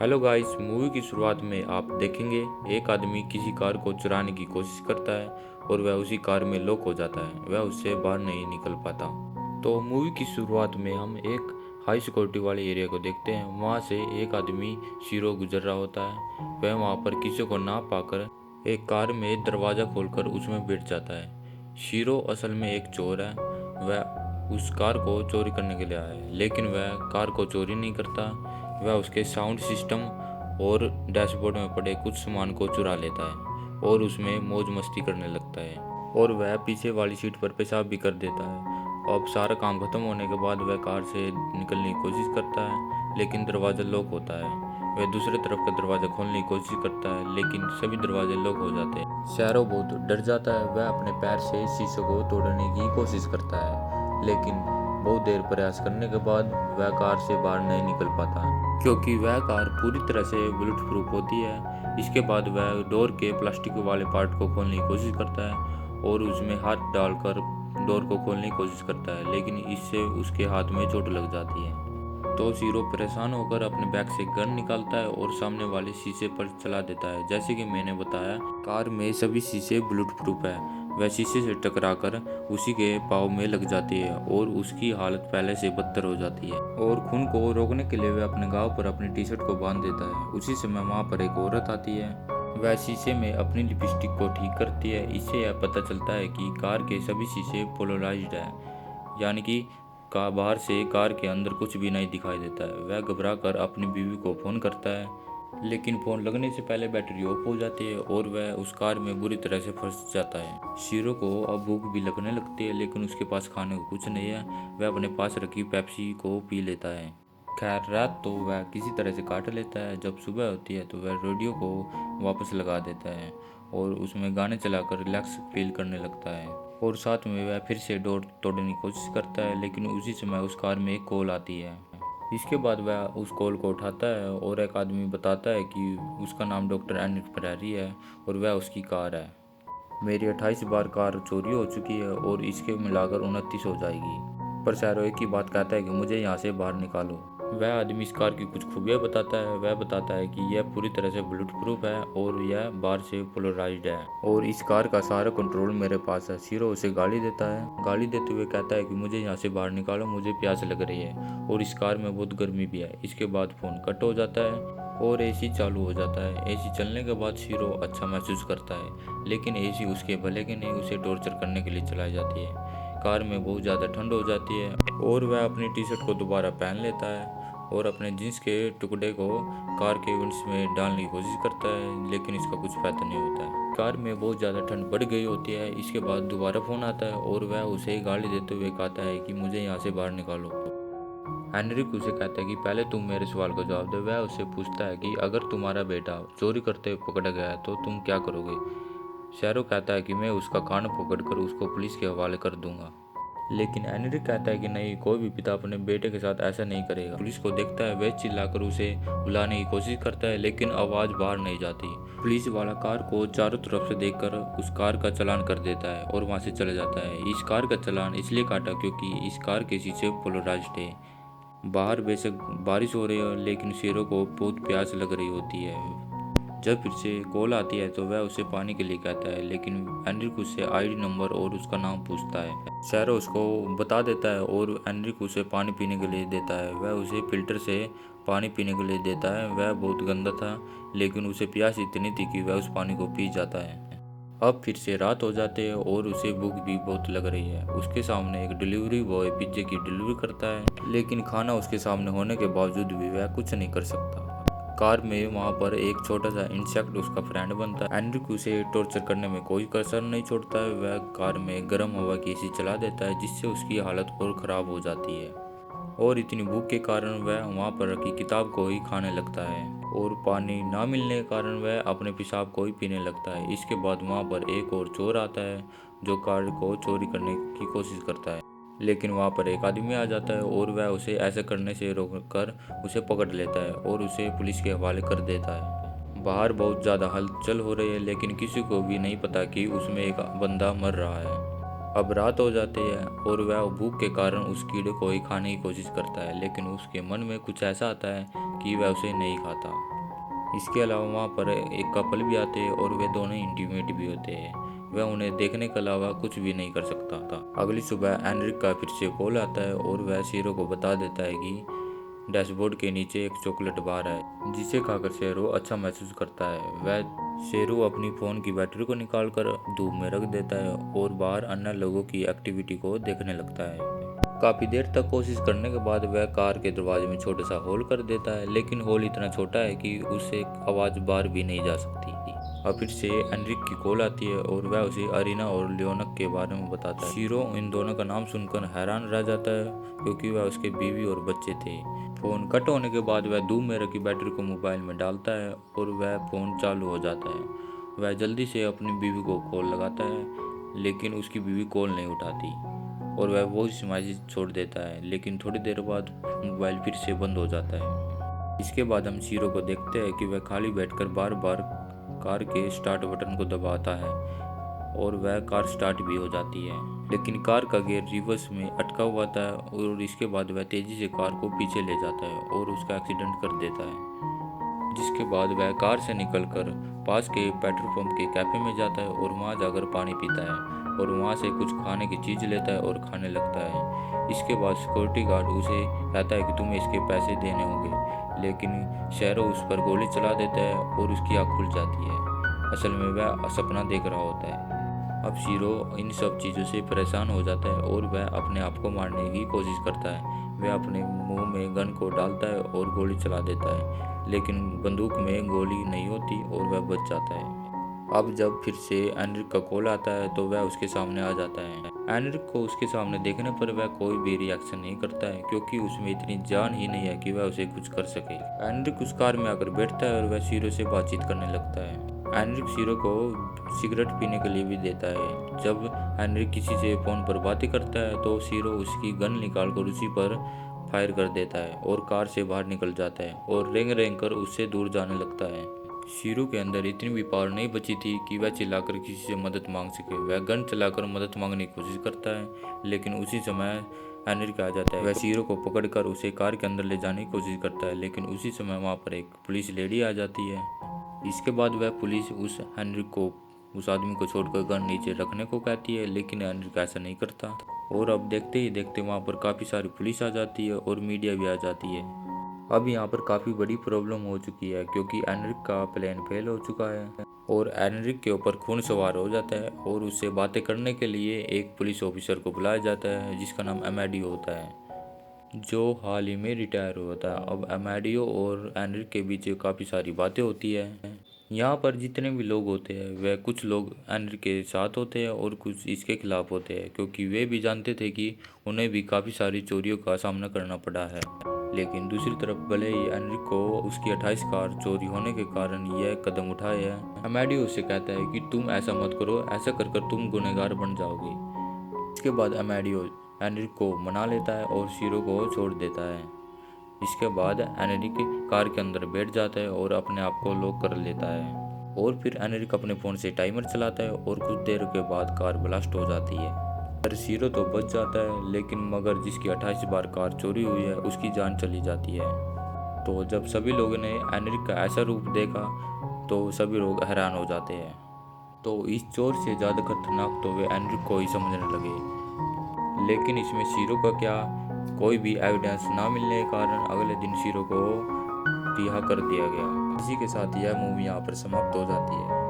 Hello guys, movie की शुरुआत में आप देखेंगे एक आदमी किसी कार को चुराने की कोशिश करता है और वह उसी कार में लॉक हो जाता है। वह उससे बाहर नहीं निकल पाता। तो मूवी की शुरुआत में हम एक हाई सिक्योरिटी वाले एरिया को देखते हैं। वहाँ से एक आदमी शीरो गुजर रहा होता है। वह वहाँ पर किसी को ना पाकर एक कार में दरवाज़ा खोलकर उसमें बैठ जाता है। शीरो असल में एक चोर है। वह उस कार को चोरी करने के लिए आया है, लेकिन वह कार को चोरी नहीं करता। वह उसके साउंड सिस्टम और डैशबोर्ड में पड़े कुछ सामान को चुरा लेता है और उसमें मौज मस्ती करने लगता है, और वह पीछे वाली सीट पर पेशाब भी कर देता है। अब सारा काम खत्म होने के बाद वह कार से निकलने की कोशिश करता है, लेकिन दरवाज़ा लॉक होता है। वह दूसरे तरफ का दरवाज़ा खोलने की कोशिश करता है, लेकिन सभी दरवाजे लॉक हो जाते हैं। शहरों बहुत डर जाता है। वह अपने पैर से शीशे को तोड़ने की कोशिश करता है, लेकिन बहुत देर प्रयास करने के बाद वह कार से बाहर नहीं निकल पाता, क्योंकि वह कार पूरी तरह से बुलेट प्रूफ होती है। इसके बाद वह डोर के प्लास्टिक वाले पार्ट को खोलने की कोशिश करता है और उसमें हाथ डालकर डोर को खोलने की कोशिश करता है, लेकिन इससे उसके हाथ में चोट लग जाती है। तो शीरो परेशान होकर अपने बैग से गन निकालता है और सामने वाले शीशे पर चला देता है। जैसे कि मैंने बताया, कार में सभी शीशे बुलेट प्रूफ है। वह शीशे से टकराकर उसी के पाँव में लग जाती है और उसकी हालत पहले से बदतर हो जाती है। और खून को रोकने के लिए वह अपने घाव पर अपनी टी शर्ट को बांध देता है। उसी समय वहाँ पर एक औरत आती है। वह शीशे में अपनी लिपस्टिक को ठीक करती है। इससे यह पता चलता है कि कार के सभी शीशे पोलराइज्ड है, यानी कि का बाहर से कार के अंदर कुछ भी नहीं दिखाई देता है। वह घबरा कर अपनी बीवी को फ़ोन करता है, लेकिन फ़ोन लगने से पहले बैटरी ऑफ हो जाती है और वह उस कार में बुरी तरह से फंस जाता है। शीरो को अब भूख भी लगने लगती है, लेकिन उसके पास खाने को कुछ नहीं है। वह अपने पास रखी पेप्सी को पी लेता है। खैर, रात तो वह किसी तरह से काट लेता है। जब सुबह होती है तो वह रेडियो को वापस लगा देता है और उसमें गाने चलाकर रिलैक्स फील करने लगता है। और साथ में वह फिर से डोर तोड़ने की कोशिश करता है, लेकिन उसी समय उस कार में एक कॉल आती है। इसके बाद वह उस कॉल को उठाता है और एक आदमी बताता है कि उसका नाम डॉक्टर एनिक फरारी है और वह उसकी कार है। मेरी 28 बार कार चोरी हो चुकी है और इसके मिलाकर 29 हो जाएगी, पर सैरो एक ही बात कहता है कि मुझे यहाँ से बाहर निकालो। वह आदमी इस कार की कुछ खूबियाँ बताता है। वह बताता है कि यह पूरी तरह से बुलेट प्रूफ है और यह बाहर से पोलराइज्ड है और इस कार का सारा कंट्रोल मेरे पास है। शीरो उसे गाली देता है। गाली देते हुए कहता है कि मुझे यहाँ से बाहर निकालो, मुझे प्यास लग रही है और इस कार में बहुत गर्मी भी है। इसके बाद फ़ोन कट हो जाता है और एसी चालू हो जाता है। एसी चलने के बाद शीरो अच्छा महसूस करता है, लेकिन एसी उसके भले के नहीं, उसे टॉर्चर करने के लिए चलाई जाती है। कार में बहुत ज़्यादा ठंड हो जाती है और वह अपनी टी शर्ट को दोबारा पहन लेता है और अपने जींस के टुकड़े को कार के विंड्स में डालने की कोशिश करता है, लेकिन इसका कुछ फायदा नहीं होता है। कार में बहुत ज़्यादा ठंड बढ़ गई होती है। इसके बाद दोबारा फ़ोन आता है और वह उसे गाली देते हुए कहता है कि मुझे यहाँ से बाहर निकालो। हेनरिक उसे कहता है कि पहले तुम मेरे सवाल का जवाब दो। वह उससे पूछता है कि अगर तुम्हारा बेटा चोरी करते हुए पकड़ा गया है तो तुम क्या करोगे। शैरो कहता है कि मैं उसका कान पकड़कर उसको पुलिस के हवाले कर दूंगा, लेकिन एनरिक कहता है कि नहीं, कोई भी पिता अपने बेटे के साथ ऐसा नहीं करेगा। पुलिस को देखता है। वह चिल्लाकर उसे बुलाने की कोशिश करता है, लेकिन आवाज़ बाहर नहीं जाती। पुलिस वाला कार को चारों तरफ से देखकर उस कार का चालान कर देता है और वहाँ से चला जाता है। इस कार का चालान इसलिए काटा क्योंकि इस कार के शीशे पोलराइज्ड है। बाहर बेशक बारिश हो रही है, लेकिन शेरों को बहुत प्यास लग रही होती है। जब फिर से कॉल आती है तो वह उसे पानी के लिए कहता है, लेकिन एनरिक उससे आईडी नंबर और उसका नाम पूछता है। शैरो उसको बता देता है और एनरिक उसे पानी पीने के लिए देता है। वह उसे फिल्टर से पानी पीने के लिए देता है। वह बहुत गंदा था, लेकिन उसे प्यास इतनी थी कि वह उस पानी को पी जाता है। अब फिर से रात हो जाती है और उसे भूख भी बहुत लग रही है। उसके सामने एक डिलीवरी बॉय पिज्जे की डिलीवरी करता है, लेकिन खाना उसके सामने होने के बावजूद भी वह कुछ नहीं कर सकता। कार में वहाँ पर एक छोटा सा इंसेक्ट उसका फ्रेंड बनता है। एनरिक उसे टॉर्चर करने में कोई कसर नहीं छोड़ता है। वह कार में गर्म हवा की एसी चला देता है, जिससे उसकी हालत और ख़राब हो जाती है और इतनी भूख के कारण वह वहाँ पर रखी किताब को ही खाने लगता है और पानी ना मिलने के कारण वह अपने पेशाब को ही पीने लगता है। इसके बाद वहाँ पर एक और चोर आता है जो कार को चोरी करने की कोशिश करता है, लेकिन वहाँ पर एक आदमी आ जाता है और वह उसे ऐसा करने से रोककर उसे पकड़ लेता है और उसे पुलिस के हवाले कर देता है। बाहर बहुत ज़्यादा हलचल हो रही है, लेकिन किसी को भी नहीं पता कि उसमें एक बंदा मर रहा है। अब रात हो जाती है और वह भूख के कारण उस कीड़े को ही खाने की कोशिश करता है, लेकिन उसके मन में कुछ ऐसा आता है कि वह उसे नहीं खाता। इसके अलावा वहाँ पर एक कपल भी आते हैं और वे दोनों इंटीमेट भी होते हैं। वह उन्हें देखने के अलावा कुछ भी नहीं कर सकता था। अगली सुबह एनरिक का फिर से कॉल आता है और वह शेरो को बता देता है कि डैशबोर्ड के नीचे एक चॉकलेट बार है जिसे खाकर शेरो अच्छा महसूस करता है। वह शेरू अपनी फ़ोन की बैटरी को निकालकर धूप में रख देता है और बाहर अन्य लोगों की एक्टिविटी को देखने लगता है। काफ़ी देर तक कोशिश करने के बाद वह कार के दरवाजे में छोटा सा होल कर देता है, लेकिन होल इतना छोटा है कि उससे आवाज़ बाहर भी नहीं जा सकती। और फिर से एनरिक की कॉल आती है और वह उसे अरीना और लियोनक के बारे में बताता है। शीरो इन दोनों का नाम सुनकर हैरान रह जाता है क्योंकि वह उसके बीवी और बच्चे थे। फ़ोन कट होने के बाद वह धूप में रखी बैटरी को मोबाइल में डालता है और वह फ़ोन चालू हो जाता है। वह जल्दी से अपनी बीवी को कॉल लगाता है, लेकिन उसकी बीवी कॉल नहीं उठाती और वह वॉइस मैसेज छोड़ देता है, लेकिन थोड़ी देर बाद मोबाइल फिर से बंद हो जाता है। इसके बाद हम शीरो को देखते हैं कि वह खाली बैठकर बार बार कार के स्टार्ट बटन को दबाता है और वह कार स्टार्ट भी हो जाती है, लेकिन कार का गियर रिवर्स में अटका हुआ था और इसके बाद वह तेज़ी से कार को पीछे ले जाता है और उसका एक्सीडेंट कर देता है। जिसके बाद वह कार से निकलकर पास के पेट्रोल पंप के कैफ़े में जाता है और वहाँ जाकर पानी पीता है और वहाँ से कुछ खाने की चीज़ लेता है और खाने लगता है। इसके बाद सिक्योरिटी गार्ड उसे कहता है कि तुम्हें इसके पैसे देने होंगे, लेकिन शेरो उस पर गोली चला देता है और उसकी आँख खुल जाती है। असल में वह सपना देख रहा होता है। अब शीरो इन सब चीज़ों से परेशान हो जाता है और वह अपने आप को मारने की कोशिश करता है। वह अपने मुंह में गन को डालता है और गोली चला देता है, लेकिन बंदूक में गोली नहीं होती और वह बच जाता है। अब जब फिर से एनरिक का कॉल आता है तो वह उसके सामने आ जाता है। एनरिक को उसके सामने देखने पर वह कोई भी रिएक्शन नहीं करता है क्योंकि उसमें इतनी जान ही नहीं है कि वह उसे कुछ कर सके। एनरिक उस कार में आकर बैठता है और वह शीरो से बातचीत करने लगता है। एनरिक शीरो को सिगरेट पीने के लिए भी देता है। जब एनरिक किसी से फ़ोन पर बातें करता है तो शीरो उसकी गन निकालकर उसी पर फायर कर देता है और कार से बाहर निकल जाता है और रेंग रेंग कर उससे दूर जाने लगता है। शीरो के अंदर इतनी भी पावर नहीं बची थी कि वह चिल्लाकर किसी से मदद मांग सके। वह गन चलाकर मदद मांगने की कोशिश करता है, लेकिन उसी समय एनरिक आ जाता है। वह शीरो को पकड़कर उसे कार के अंदर ले जाने की कोशिश करता है, लेकिन उसी समय वहाँ पर एक पुलिस लेडी आ जाती है। इसके बाद वह पुलिस उस एनरिक को उस आदमी को छोड़कर गन नीचे रखने को कहती है, लेकिन एनरिक ऐसा नहीं करता। और अब देखते ही देखते वहाँ पर काफ़ी सारी पुलिस आ जाती है और मीडिया भी आ जाती है। अब यहाँ पर काफ़ी बड़ी प्रॉब्लम हो चुकी है क्योंकि एनरिक का प्लान फेल हो चुका है और एनरिक के ऊपर खून सवार हो जाता है और उससे बातें करने के लिए एक पुलिस ऑफिसर को बुलाया जाता है जिसका नाम अमेडियो होता है, जो हाल ही में रिटायर हुआ था। अब अमेडियो और एनरिक के बीच काफ़ी सारी बातें होती है। यहाँ पर जितने भी लोग होते हैं वह कुछ लोग एनरिक के साथ होते हैं और कुछ इसके खिलाफ होते हैं, क्योंकि वे भी जानते थे कि उन्हें भी काफ़ी सारी चोरियों का सामना करना पड़ा है। लेकिन दूसरी तरफ भले ही एनरिक को उसकी 28 कार चोरी होने के कारण यह कदम उठाया है, अमेडियो उसे कहता है कि तुम ऐसा मत करो, ऐसा कर कर तुम गुनहगार बन जाओगे। इसके बाद अमेडियो एनरिक को मना लेता है और शीरो को छोड़ देता है। इसके बाद एनरिक कार के अंदर बैठ जाता है और अपने आप को लॉक कर लेता है और फिर एनरिक अपने फ़ोन से टाइमर चलाता है और कुछ देर के बाद कार ब्लास्ट हो जाती है। पर शीरो तो बच जाता है, लेकिन मगर जिसकी 28 बार कार चोरी हुई है उसकी जान चली जाती है। तो जब सभी लोगों ने एनरिक का ऐसा रूप देखा तो सभी लोग हैरान हो जाते हैं। तो इस चोर से ज़्यादा खतरनाक तो वे एनरिक को ही समझने लगे। लेकिन इसमें शीरो का क्या, कोई भी एविडेंस ना मिलने के कारण अगले दिन शीरो को रिहा कर दिया गया। इसी के साथ यह मूवी यहाँ पर समाप्त हो जाती है।